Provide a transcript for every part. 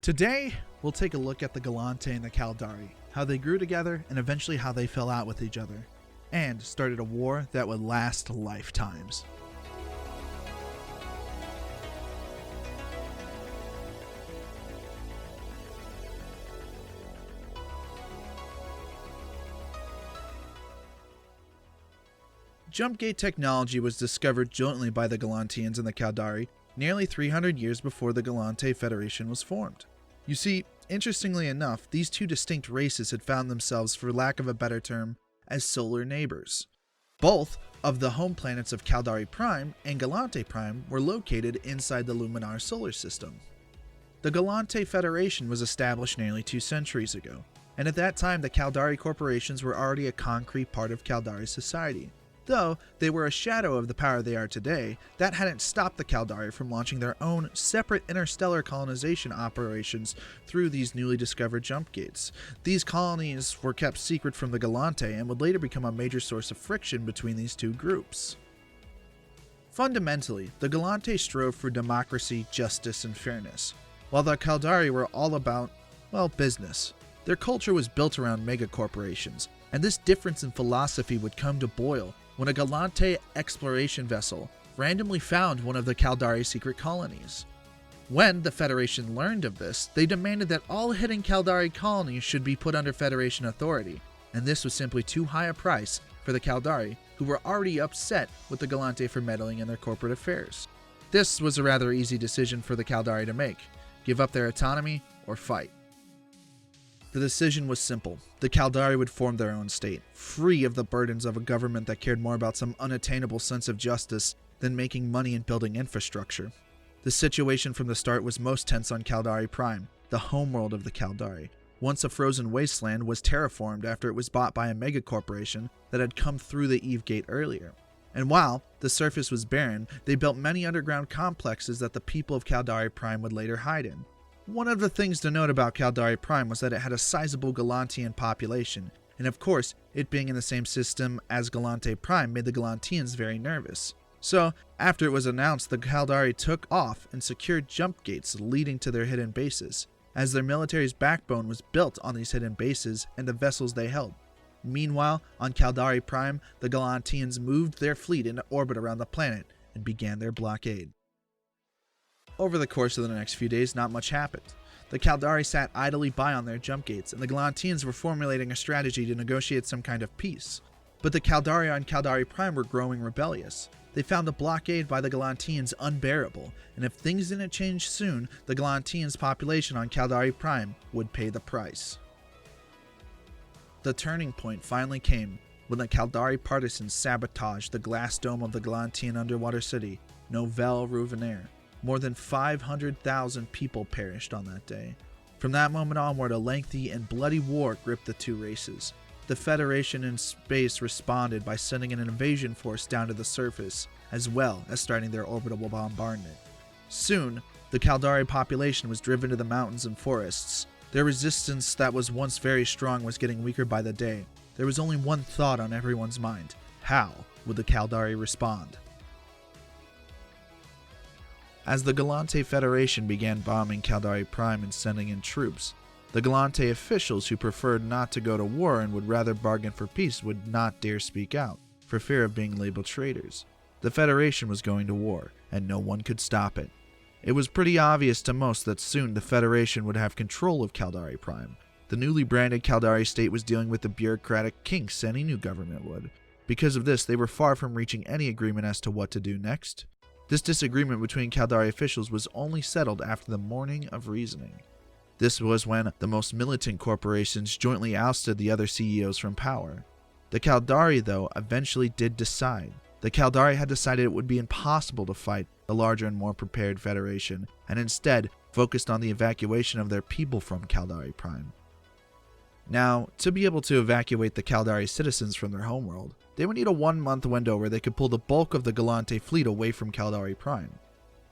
Today, we'll take a look at the Gallente and the Caldari, how they grew together and eventually how they fell out with each other, and started a war that would last lifetimes. Jump gate technology was discovered jointly by the Gallanteans and the Caldari nearly 300 years before the Gallente Federation was formed. You see, interestingly enough, these two distinct races had found themselves, for lack of a better term, as solar neighbors. Both of the home planets of Caldari Prime and Gallente Prime were located inside the Luminar solar system. The Gallente Federation was established nearly 2 centuries ago, and at that time the Caldari corporations were already a concrete part of Caldari society. Though they were a shadow of the power they are today, that hadn't stopped the Caldari from launching their own separate interstellar colonization operations through these newly discovered jump gates. These colonies were kept secret from the Gallente and would later become a major source of friction between these two groups. Fundamentally, the Gallente strove for democracy, justice, and fairness, while the Caldari were all about, well, business. Their culture was built around megacorporations, and this difference in philosophy would come to boil when a Gallente exploration vessel randomly found one of the Caldari secret colonies. When the Federation learned of this, they demanded that all hidden Caldari colonies should be put under Federation authority, and this was simply too high a price for the Caldari, who were already upset with the Gallente for meddling in their corporate affairs. This was a rather easy decision for the Caldari to make: give up their autonomy or fight. The decision was simple. The Caldari would form their own state, free of the burdens of a government that cared more about some unattainable sense of justice than making money and building infrastructure. The situation from the start was most tense on Caldari Prime, the homeworld of the Caldari. Once a frozen wasteland, was terraformed after it was bought by a megacorporation that had come through the Eve Gate earlier. And while the surface was barren, they built many underground complexes that the people of Caldari Prime would later hide in. One of the things to note about Caldari Prime was that it had a sizable Gallantean population, and of course, it being in the same system as Gallente Prime made the Gallanteans very nervous. So, after it was announced, the Caldari took off and secured jump gates leading to their hidden bases, as their military's backbone was built on these hidden bases and the vessels they held. Meanwhile, on Caldari Prime, the Gallanteans moved their fleet into orbit around the planet and began their blockade. Over the course of the next few days, not much happened. The Caldari sat idly by on their jump gates, and the Gallanteans were formulating a strategy to negotiate some kind of peace. But the Caldari on Caldari Prime were growing rebellious. They found the blockade by the Gallanteans unbearable, and if things didn't change soon, the Gallanteans' population on Caldari Prime would pay the price. The turning point finally came when the Caldari partisans sabotaged the glass dome of the Gallantean underwater city, Nouvelle Rouvenaire. More than 500,000 people perished on that day. From that moment onward, a lengthy and bloody war gripped the two races. The Federation in space responded by sending an invasion force down to the surface, as well as starting their orbital bombardment. Soon, the Caldari population was driven to the mountains and forests. Their resistance that was once very strong was getting weaker by the day. There was only one thought on everyone's mind: how would the Caldari respond? As the Gallente Federation began bombing Caldari Prime and sending in troops, the Gallente officials who preferred not to go to war and would rather bargain for peace would not dare speak out, for fear of being labeled traitors. The Federation was going to war, and no one could stop it. It was pretty obvious to most that soon the Federation would have control of Caldari Prime. The newly branded Caldari state was dealing with the bureaucratic kinks any new government would. Because of this, they were far from reaching any agreement as to what to do next. This disagreement between Caldari officials was only settled after the morning of reasoning. This was when the most militant corporations jointly ousted the other CEOs from power. The Caldari, though, eventually did decide. The Caldari had decided it would be impossible to fight the larger and more prepared Federation, and instead focused on the evacuation of their people from Caldari Prime. Now, to be able to evacuate the Caldari citizens from their homeworld, they would need a 1-month window where they could pull the bulk of the Gallente fleet away from Caldari Prime.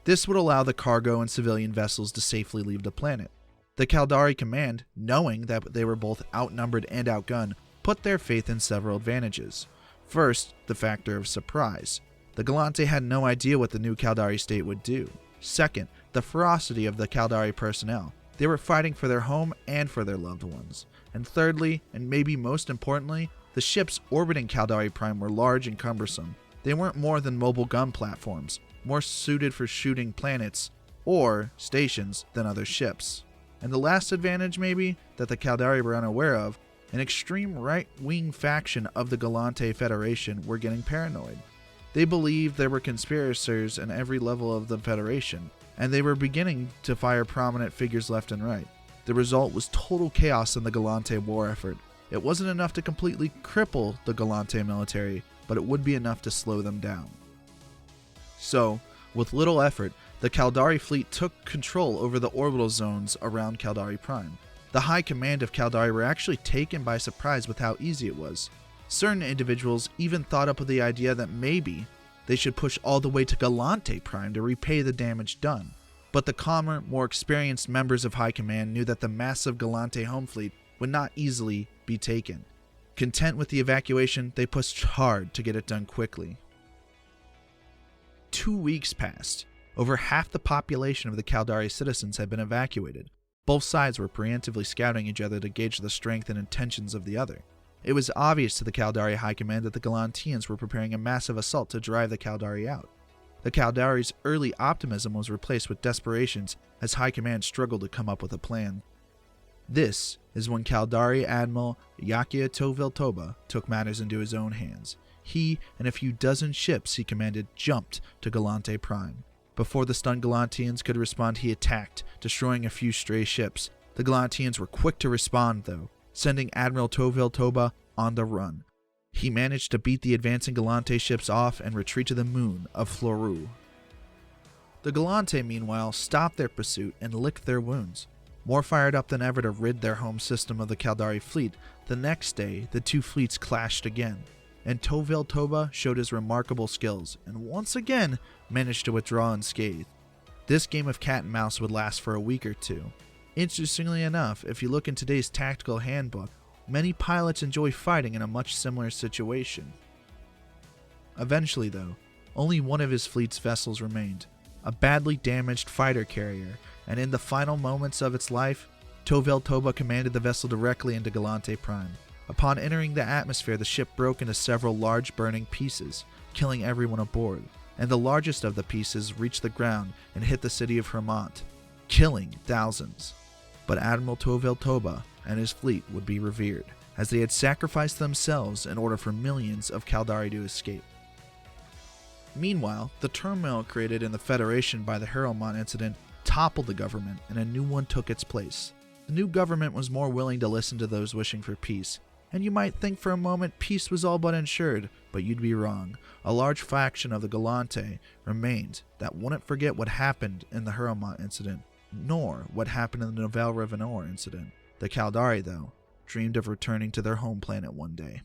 This would allow the cargo and civilian vessels to safely leave the planet. The Caldari command, knowing that they were both outnumbered and outgunned, put their faith in several advantages. First, the factor of surprise. The Gallente had no idea what the new Caldari state would do. Second, the ferocity of the Caldari personnel. They were fighting for their home and for their loved ones. And thirdly, and maybe most importantly, the ships orbiting Caldari Prime were large and cumbersome. They weren't more than mobile gun platforms, more suited for shooting planets or stations than other ships. And the last advantage, maybe, that the Caldari were unaware of, an extreme right-wing faction of the Gallente Federation were getting paranoid. They believed there were conspirators in every level of the Federation, and they were beginning to fire prominent figures left and right. The result was total chaos in the Gallente war effort. It wasn't enough to completely cripple the Gallente military, but it would be enough to slow them down. So, with little effort, the Caldari fleet took control over the orbital zones around Caldari Prime. The high command of Caldari were actually taken by surprise with how easy it was. Certain individuals even thought up with the idea that maybe they should push all the way to Gallente Prime to repay the damage done. But the calmer, more experienced members of High Command knew that the massive Gallente home fleet would not easily be taken. Content with the evacuation, they pushed hard to get it done quickly. 2 weeks passed. Over half the population of the Caldari citizens had been evacuated. Both sides were preemptively scouting each other to gauge the strength and intentions of the other. It was obvious to the Caldari High Command that the Gallanteans were preparing a massive assault to drive the Caldari out. The Caldari's early optimism was replaced with desperations as High Command struggled to come up with a plan. This is when Caldari Admiral Yakia Toviltoba took matters into his own hands. He and a few dozen ships he commanded jumped to Gallente Prime. Before the stunned Gallanteans could respond, he attacked, destroying a few stray ships. The Gallanteans were quick to respond, though, sending Admiral Toviltoba on the run. He managed to beat the advancing Gallente ships off and retreat to the moon of Floru. The Gallente, meanwhile, stopped their pursuit and licked their wounds. More fired up than ever to rid their home system of the Caldari fleet, the next day the two fleets clashed again, and Toviltoba showed his remarkable skills and once again managed to withdraw unscathed. This game of cat and mouse would last for a week or two. Interestingly enough, if you look in today's tactical handbook, many pilots enjoy fighting in a much similar situation. Eventually, though, only one of his fleet's vessels remained, a badly damaged fighter carrier, and in the final moments of its life, Toviltoba commanded the vessel directly into Gallente Prime. Upon entering the atmosphere, the ship broke into several large burning pieces, killing everyone aboard, and the largest of the pieces reached the ground and hit the city of Hermont, killing thousands. But Admiral Toviltoba and his fleet would be revered, as they had sacrificed themselves in order for millions of Caldari to escape. Meanwhile, the turmoil created in the Federation by the Hermont incident toppled the government, and a new one took its place. The new government was more willing to listen to those wishing for peace, and you might think for a moment peace was all but ensured, but you'd be wrong. A large faction of the Gallente remained that wouldn't forget what happened in the Hermont incident, nor what happened in the Nouvelle Revenant incident. The Caldari, though, dreamed of returning to their home planet one day.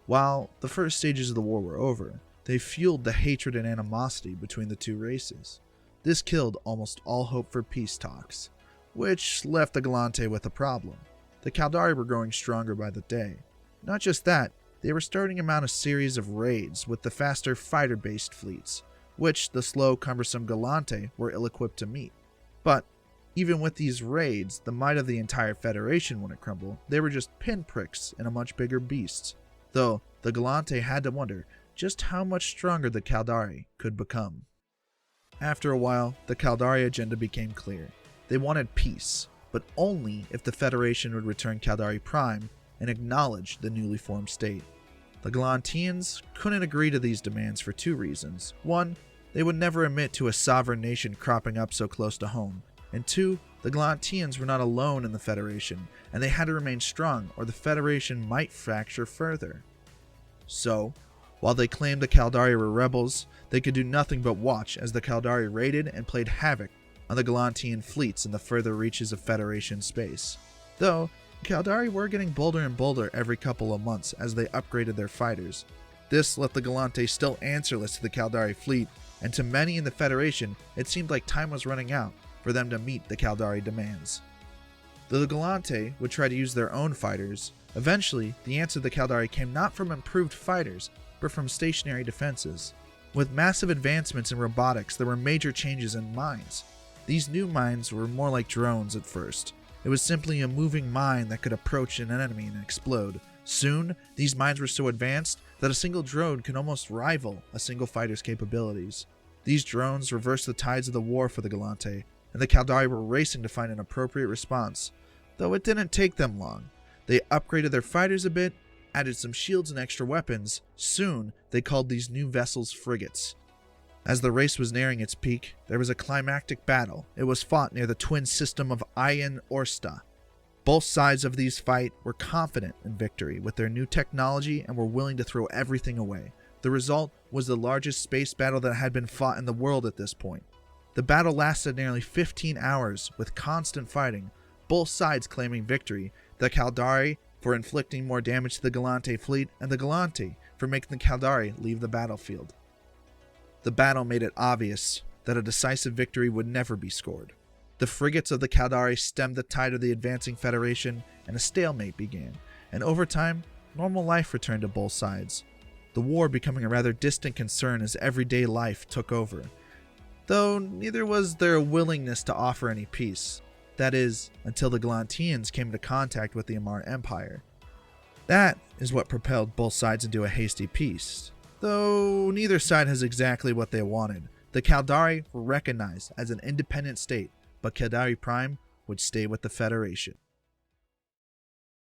While the first stages of the war were over, they fueled the hatred and animosity between the two races. This killed almost all hope for peace talks, which left the Gallente with a problem. The Caldari were growing stronger by the day. Not just that, they were starting to mount a series of raids with the faster fighter-based fleets, which the slow, cumbersome Gallente were ill-equipped to meet. But even with these raids, the might of the entire Federation wouldn't crumble. They were just pinpricks in a much bigger beast. Though the Gallente had to wonder just how much stronger the Caldari could become. After a while, the Caldari agenda became clear. They wanted peace, but only if the Federation would return Caldari Prime and acknowledge the newly formed state. The Gallanteans couldn't agree to these demands for two reasons. One, they would never admit to a sovereign nation cropping up so close to home. And two, the Gallanteans were not alone in the Federation, and they had to remain strong or the Federation might fracture further. So, while they claimed the Caldari were rebels, they could do nothing but watch as the Caldari raided and played havoc on the Gallantean fleets in the further reaches of Federation space. Though, Caldari were getting bolder and bolder every couple of months as they upgraded their fighters. This left the Gallente still answerless to the Caldari fleet, and to many in the Federation, it seemed like time was running out for them to meet the Caldari demands. Though the Gallente would try to use their own fighters, eventually the answer to the Caldari came not from improved fighters, but from stationary defenses. With massive advancements in robotics, there were major changes in mines. These new mines were more like drones at first. It was simply a moving mine that could approach an enemy and explode. Soon, these mines were so advanced that a single drone could almost rival a single fighter's capabilities. These drones reversed the tides of the war for the Gallente, and the Caldari were racing to find an appropriate response. Though it didn't take them long. They upgraded their fighters a bit, added some shields and extra weapons. Soon, they called these new vessels frigates. As the race was nearing its peak, there was a climactic battle. It was fought near the twin system of Iron Orsta. Both sides of these fight were confident in victory with their new technology and were willing to throw everything away. The result was the largest space battle that had been fought in the world at this point. The battle lasted nearly 15 hours with constant fighting, both sides claiming victory, the Caldari for inflicting more damage to the Gallente fleet and the Gallente for making the Caldari leave the battlefield. The battle made it obvious that a decisive victory would never be scored. The frigates of the Caldari stemmed the tide of the advancing Federation, and a stalemate began, and over time, normal life returned to both sides, the war becoming a rather distant concern as everyday life took over, though neither was there a willingness to offer any peace, that is, until the Gallantians came into contact with the Amar Empire. That is what propelled both sides into a hasty peace, though neither side has exactly what they wanted. The Caldari were recognized as an independent state, but Caldari Prime would stay with the Federation.